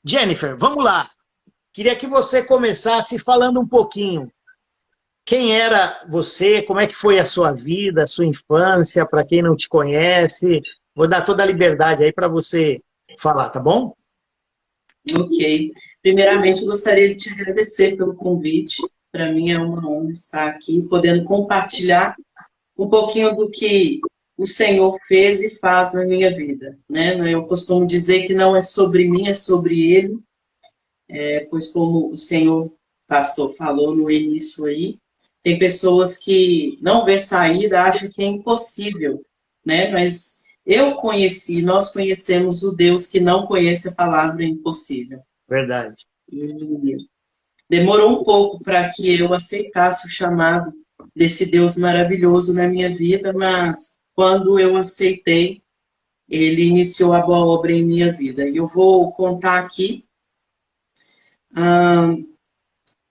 Jennifer, vamos lá. Queria que você começasse falando um pouquinho. Quem era você? Como é que foi a sua vida, a sua infância, para quem não te conhece? Vou dar toda a liberdade aí para você falar, tá bom? Ok. Primeiramente, eu gostaria de te agradecer pelo convite. Para mim é uma honra estar aqui, podendo compartilhar um pouquinho do que o Senhor fez e faz na minha vida, né? Eu costumo dizer que não é sobre mim, é sobre Ele, pois como o Senhor pastor falou no início aí, tem pessoas que não vê saída, acham que é impossível, né? Mas nós conhecemos o Deus que não conhece a palavra impossível. Verdade. E demorou um pouco para que eu aceitasse o chamado desse Deus maravilhoso na minha vida, mas quando eu aceitei, ele iniciou a boa obra em minha vida. E eu vou contar aqui. ah,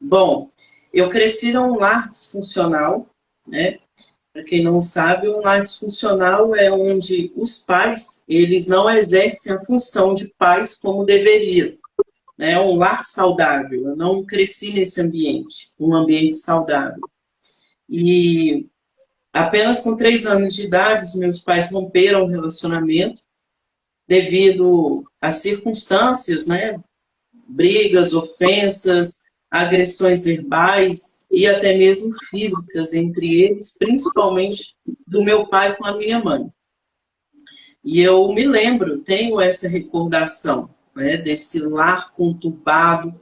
Bom, eu cresci num lar disfuncional, né? Para quem não sabe, um lar disfuncional é onde os pais, eles não exercem a função de pais como deveriam, né? Um lar saudável. Eu não cresci nesse ambiente, um ambiente saudável. E apenas com 3 anos de idade, os meus pais romperam o relacionamento devido às circunstâncias, né? Brigas, ofensas, agressões verbais e até mesmo físicas entre eles, principalmente do meu pai com a minha mãe. E eu me lembro, tenho essa recordação, né, desse lar conturbado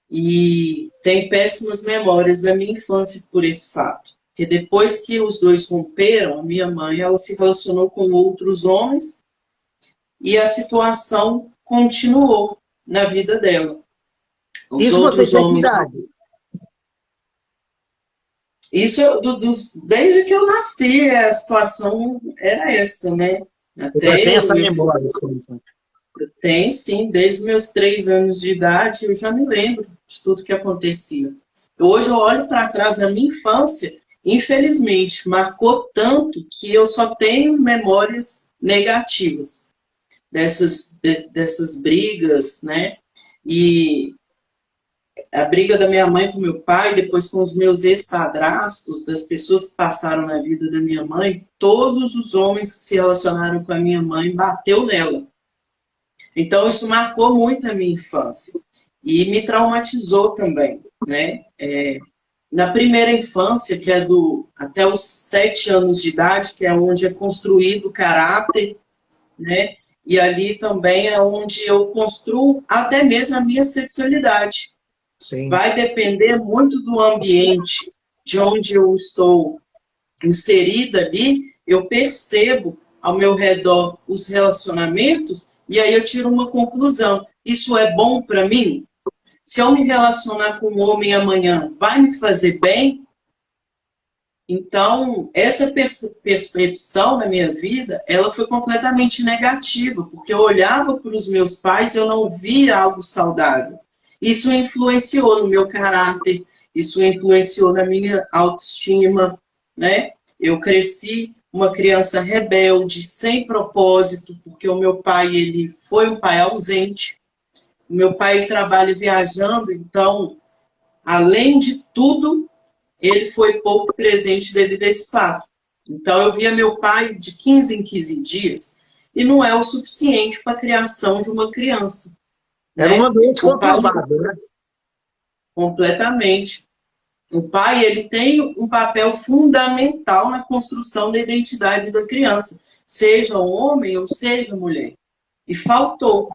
e tenho péssimas memórias da minha infância por esse fato. Porque depois que os dois romperam, a minha mãe ela se relacionou com outros homens e a situação continuou na vida dela. Os Isso você outros tinha que homens. idade? Isso desde que eu nasci, a situação era essa, né? Você já Até tem essa eu memória, sim. tenho, sim, desde meus 3 anos de idade, eu já me lembro de tudo que acontecia. Hoje eu olho para trás na minha infância, infelizmente, marcou tanto que eu só tenho memórias negativas dessas brigas, né? E a briga da minha mãe com meu pai, depois com os meus ex-padrastos, das pessoas que passaram na vida da minha mãe, todos os homens que se relacionaram com a minha mãe bateu nela. Então isso marcou muito a minha infância e me traumatizou também, né? Na primeira infância, que é até os 7 anos de idade, que é onde é construído o caráter, né? E ali também é onde eu construo até mesmo a minha sexualidade. Sim. Vai depender muito do ambiente de onde eu estou inserida ali, eu percebo ao meu redor os relacionamentos e aí eu tiro uma conclusão. Isso é bom para mim? Se eu me relacionar com um homem amanhã, vai me fazer bem? Então, essa percepção na minha vida, ela foi completamente negativa, porque eu olhava para os meus pais e eu não via algo saudável. Isso influenciou no meu caráter, isso influenciou na minha autoestima, né? Eu cresci uma criança rebelde, sem propósito, porque o meu pai, ele foi um pai ausente. O meu pai trabalha viajando, então, além de tudo, ele foi pouco presente devido a esse fato. Então, eu via meu pai de 15 em 15 dias e não é o suficiente para a criação de uma criança, Era um né? ambiente O pai, conturbado, né? completamente. O pai, ele tem um papel fundamental na construção da identidade da criança, seja homem ou seja mulher. E faltou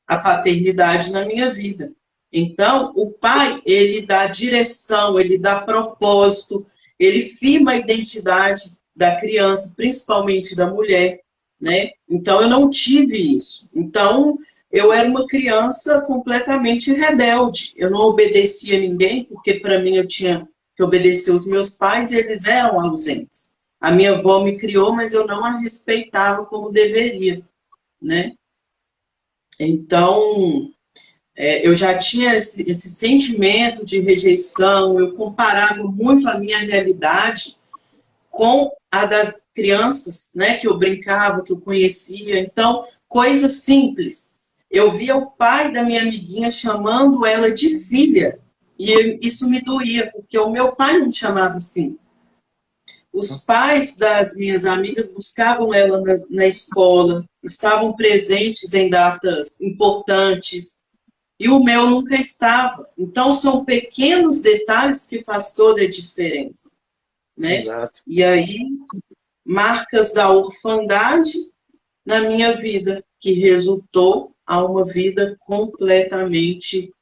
a paternidade na minha vida. Então, o pai, ele dá direção, ele dá propósito, ele firma a identidade da criança, principalmente da mulher, né? Então, eu não tive isso. Então, eu era uma criança completamente rebelde. Eu não obedecia a ninguém, porque para mim eu tinha que obedecer os meus pais e eles eram ausentes. A minha avó me criou, mas eu não a respeitava como deveria, né? Então, eu já tinha esse sentimento de rejeição, eu comparava muito a minha realidade com a das crianças, né, que eu brincava, que eu conhecia. Então, coisas simples. eu via o pai da minha amiguinha chamando ela de filha. E isso me doía, porque o meu pai não chamava assim. Os pais das minhas amigas buscavam ela na escola, estavam presentes em datas importantes, e o meu nunca estava. Então, são pequenos detalhes que faz toda a diferença, né? Exato. E aí, marcas da orfandade na minha vida, que resultou a uma vida completamente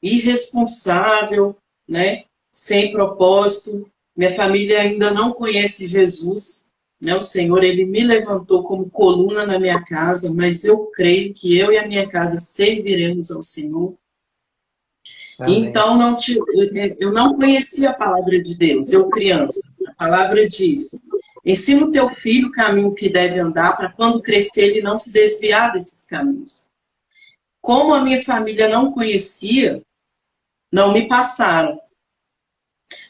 irresponsável, né? Sem propósito. Minha família ainda não conhece Jesus, né? O Senhor, ele me levantou como coluna na minha casa, mas eu creio que eu e a minha casa serviremos ao Senhor. Amém. Então, eu não conhecia a palavra de Deus, eu criança. A palavra diz: ensina o teu filho o caminho que deve andar, para quando crescer ele não se desviar desses caminhos. Como a minha família não conhecia, não me passaram.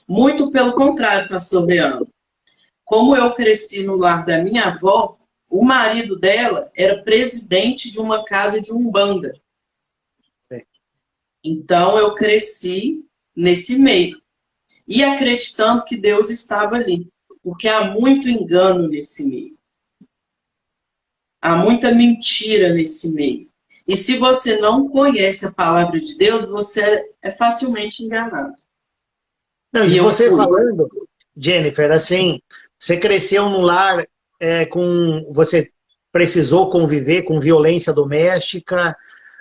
Muito pelo contrário, pastor Leandro. Como eu cresci no lar da minha avó, o marido dela era presidente de uma casa de umbanda. Então, eu cresci nesse meio. E acreditando que Deus estava ali. Porque há muito engano nesse meio. Há muita mentira nesse meio. E se você não conhece a palavra de Deus, você é facilmente enganado. Não, e você falando, Jennifer, assim, você cresceu num lar você precisou conviver com violência doméstica,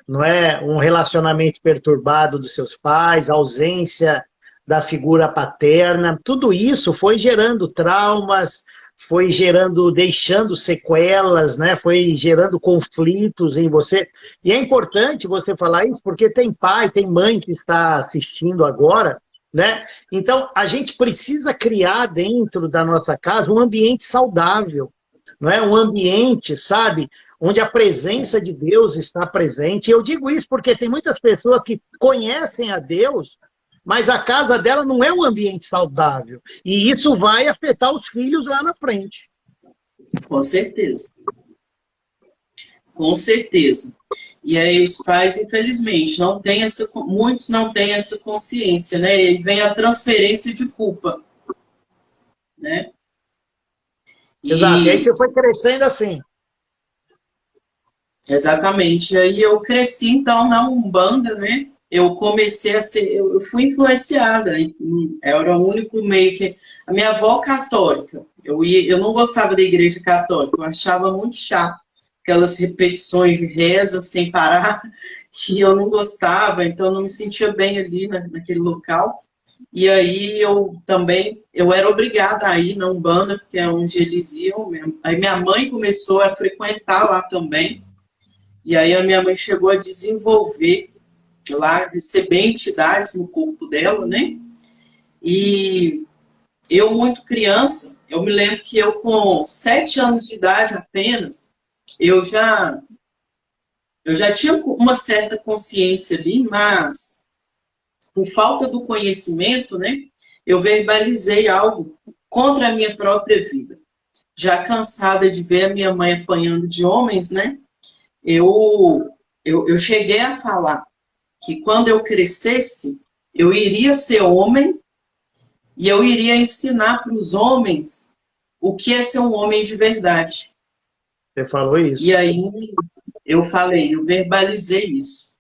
não é? Um relacionamento perturbado dos seus pais, ausência da figura paterna, tudo isso foi gerando traumas, foi gerando, deixando sequelas, né? Foi gerando conflitos em você. E é importante você falar isso porque tem pai, tem mãe que está assistindo agora, né? Então, a gente precisa criar dentro da nossa casa um ambiente saudável, não é? Um ambiente, sabe, onde a presença de Deus está presente. E eu digo isso porque tem muitas pessoas que conhecem a Deus, mas a casa dela não é um ambiente saudável. E isso vai afetar os filhos lá na frente. Com certeza. Com certeza. E aí os pais, infelizmente, muitos não têm essa consciência, né? E vem a transferência de culpa, né? Exato. E aí você foi crescendo assim. Exatamente. E aí eu cresci, então, na Umbanda, né? Eu comecei a ser... Eu fui influenciada. Era o único meio que... A minha avó católica, eu não gostava da igreja católica, eu achava muito chato. Aquelas repetições de reza sem parar, que eu não gostava, então eu não me sentia bem ali naquele local. E aí eu era obrigada a ir na Umbanda, porque é onde eles iam mesmo. Aí minha mãe começou a frequentar lá também, e aí a minha mãe chegou a desenvolver lá, receber entidades no corpo dela, né? E eu, muito criança, eu me lembro que eu com 7 anos de idade apenas, eu já tinha uma certa consciência ali, mas por falta do conhecimento, né, eu verbalizei algo contra a minha própria vida. Já cansada de ver a minha mãe apanhando de homens, né, eu cheguei a falar que quando eu crescesse, eu iria ser homem e eu iria ensinar para os homens o que é ser um homem de verdade. Você falou isso. E aí eu verbalizei isso.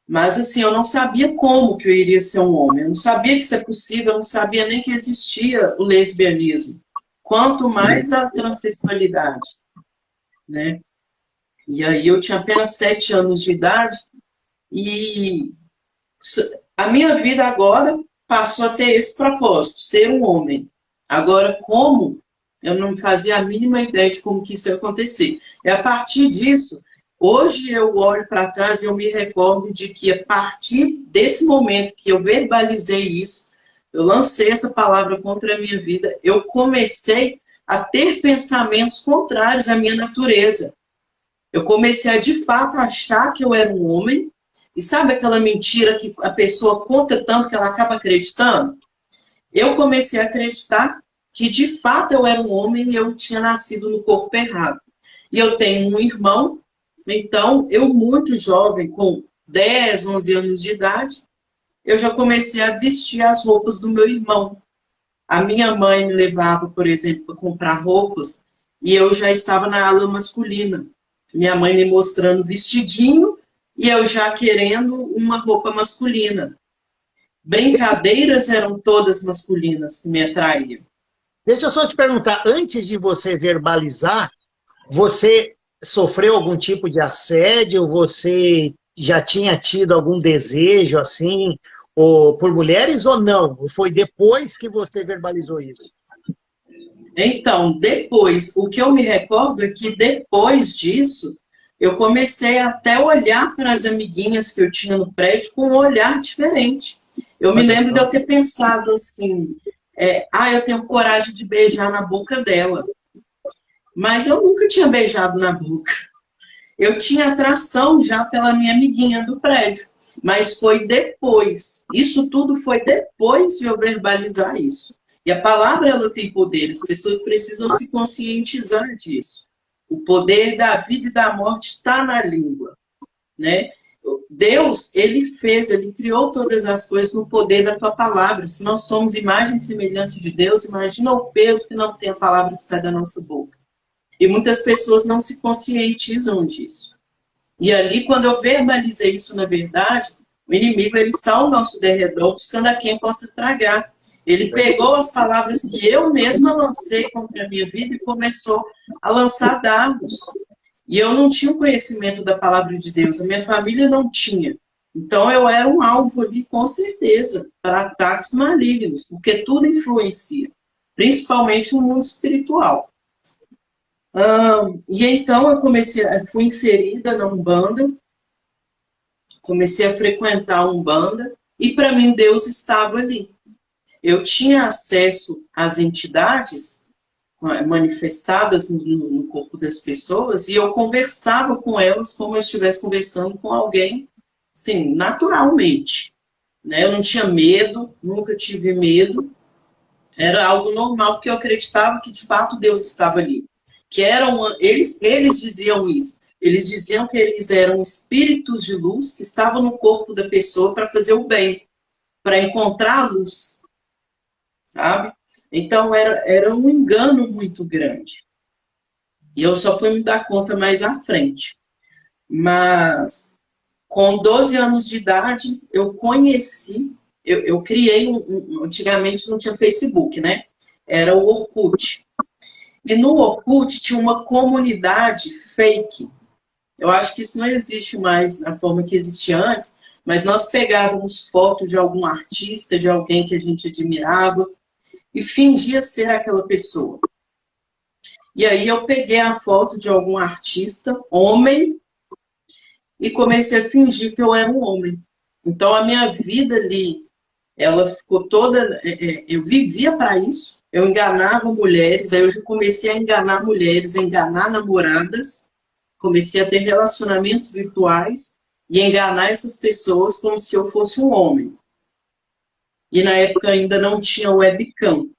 Mas assim, eu não sabia como que eu iria ser um homem. Eu não sabia que isso é possível, eu não sabia nem que existia o lesbianismo. Quanto mais a transexualidade, né? E aí eu tinha apenas 7 anos de idade e a minha vida agora passou a ter esse propósito, ser um homem. Agora, como? Eu não fazia a mínima ideia de como que isso ia acontecer. E a partir disso, hoje eu olho para trás e eu me recordo de que a partir desse momento que eu verbalizei isso, eu lancei essa palavra contra a minha vida, eu comecei a ter pensamentos contrários à minha natureza. Eu comecei a, de fato, achar que eu era um homem. E sabe aquela mentira que a pessoa conta tanto que ela acaba acreditando? Eu comecei a acreditar que, de fato, eu era um homem e eu tinha nascido no corpo errado. E eu tenho um irmão Então, eu muito jovem, com 10, 11 anos de idade, eu já comecei a vestir as roupas do meu irmão. A minha mãe me levava, por exemplo, para comprar roupas, e eu já estava na ala masculina. Minha mãe me mostrando vestidinho, e eu já querendo uma roupa masculina. Brincadeiras eram todas masculinas que me atraíam. Deixa eu só te perguntar, antes de você verbalizar, você sofreu algum tipo de assédio? Você já tinha tido algum desejo assim, ou por mulheres ou não? Ou foi depois que você verbalizou isso? Então, depois, o que eu me recordo é que depois disso, eu comecei até a olhar para as amiguinhas que eu tinha no prédio com um olhar diferente. Eu me Olha lembro de só. eu ter pensado assim, eu tenho coragem de beijar na boca dela. Mas eu nunca tinha beijado na boca. Eu tinha atração já pela minha amiguinha do prédio. Mas foi depois. Isso tudo foi depois de eu verbalizar isso. E a palavra, ela tem poder. As pessoas precisam se conscientizar disso. O poder da vida e da morte está na língua, né? Deus, ele criou todas as coisas no poder da tua palavra. Se nós somos imagem e semelhança de Deus, imagina o peso que não tem a palavra que sai da nossa boca. E muitas pessoas não se conscientizam disso. E ali, quando eu verbalizei isso na verdade, o inimigo ele está ao nosso derredor, buscando a quem possa tragar. Ele pegou as palavras que eu mesma lancei contra a minha vida e começou a lançar dardos. E eu não tinha o conhecimento da palavra de Deus, a minha família não tinha. Então eu era um alvo ali, com certeza, para ataques malignos, porque tudo influencia, principalmente no mundo espiritual. E então eu fui inserida na Umbanda, comecei a frequentar a Umbanda, e para mim Deus estava ali. Eu tinha acesso às entidades manifestadas no corpo das pessoas, e eu conversava com elas como eu estivesse conversando com alguém, assim, naturalmente. Né? Eu não tinha medo, nunca tive medo, era algo normal, porque eu acreditava que de fato Deus estava ali. Que eles diziam isso. Eles diziam que eles eram espíritos de luz que estavam no corpo da pessoa para fazer o bem, para encontrar a luz, sabe? Então era um engano muito grande. E eu só fui me dar conta mais à frente. Mas com 12 anos de idade, eu conheci, eu criei, antigamente não tinha Facebook, né? Era o Orkut. E no Orkut tinha uma comunidade fake. Eu acho que isso não existe mais na forma que existia antes, mas nós pegávamos fotos de algum artista, de alguém que a gente admirava, e fingia ser aquela pessoa. E aí eu peguei a foto de algum artista, homem, e comecei a fingir que eu era um homem. Então a minha vida ali, ela ficou toda... eu vivia para isso. Eu enganava mulheres, aí eu já comecei a enganar mulheres, a enganar namoradas, comecei a ter relacionamentos virtuais e enganar essas pessoas como se eu fosse um homem. E na época ainda não tinha webcam.